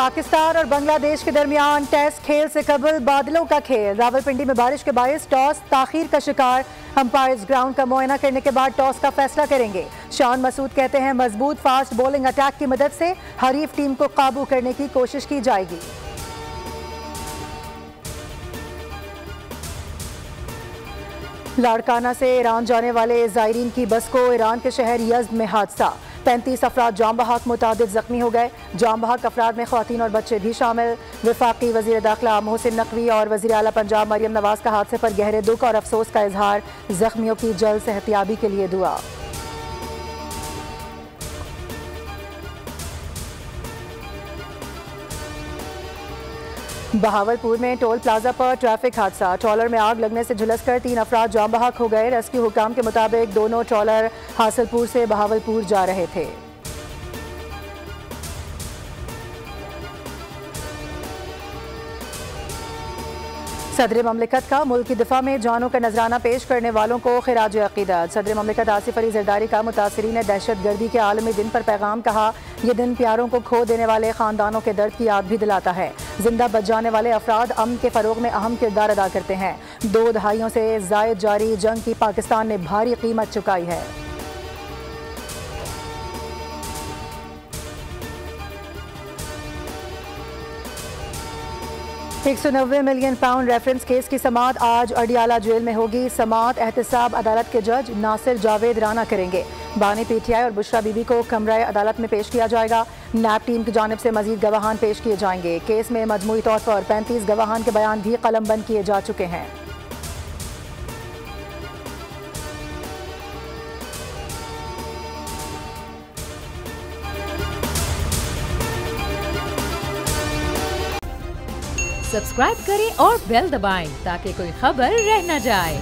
पाकिस्तान और बांग्लादेश के दरमियान टेस्ट खेल से कबल बादलों का खेल। रावलपिंडी में बारिश के बायस टॉस ताखीर का शिकार। अंपायर्स ग्राउंड का मुआयना करने के बाद टॉस का फैसला करेंगे। शान मसूद कहते हैं मजबूत फास्ट बॉलिंग अटैक की मदद से हरीफ टीम को काबू करने की कोशिश की जाएगी। लाड़काना से ईरान जाने वाले जायरीन की बस को ईरान के शहर यज़्द में हादसा। 35 अफराद जाम बहक, मुतादिद जख्मी हो गए। जाम बहक अफराद में ख्वातीन और बच्चे भी शामिल। वफाकी वज़ीर दाखिला मोहसिन नकवी और वज़ीर आला पंजाब मरियम नवाज का हादसे पर गहरे दुख और अफसोस का इजहार। जख्मियों की जल्द सेहतियाबी के लिए दुआ। बहावलपुर में टोल प्लाजा पर ट्रैफिक हादसा। ट्रॉलर में आग लगने से झुलसकर 3 अफराद जाम बहक हो गए। रेस्क्यू हुकाम के मुताबिक दोनों ट्रॉलर हासिलपुर से बहावलपुर जा रहे थे। सदर ममलिकत का मुल्क की दिफा में जानों का नजराना पेश करने वालों को खिराज अकीदत। सदर ममलिकत आसिफ अली जरदारी का मुतासरीन ने दहशत गर्दी के आलमी दिन पर पैगाम कहा। यह दिन प्यारों को खो देने वाले खानदानों के दर्द की याद भी दिलाता है। जिंदा बच जाने वाले अफराद अमन के फरोग में अहम किरदार अदा करते हैं। 2 दहाइयों से जायद जारी जंग की पाकिस्तान ने भारी कीमत चुकाई है। 190 मिलियन पाउंड रेफरेंस केस की समाअत आज अडियाला जेल में होगी। समाअत एहतसाब अदालत के जज नासिर जावेद राना करेंगे। बानी पीटीआई और बुशरा बीबी को कमरा अदालत में पेश किया जाएगा। नैब टीम की जानिब से मजीद गवाहान पेश किए जाएंगे। केस में मजमूई तौर पर 35 गवाहान के बयान भी कलमबंद किए जा चुके हैं। सब्सक्राइब करें और बेल दबाएं ताकि कोई खबर रह न जाए।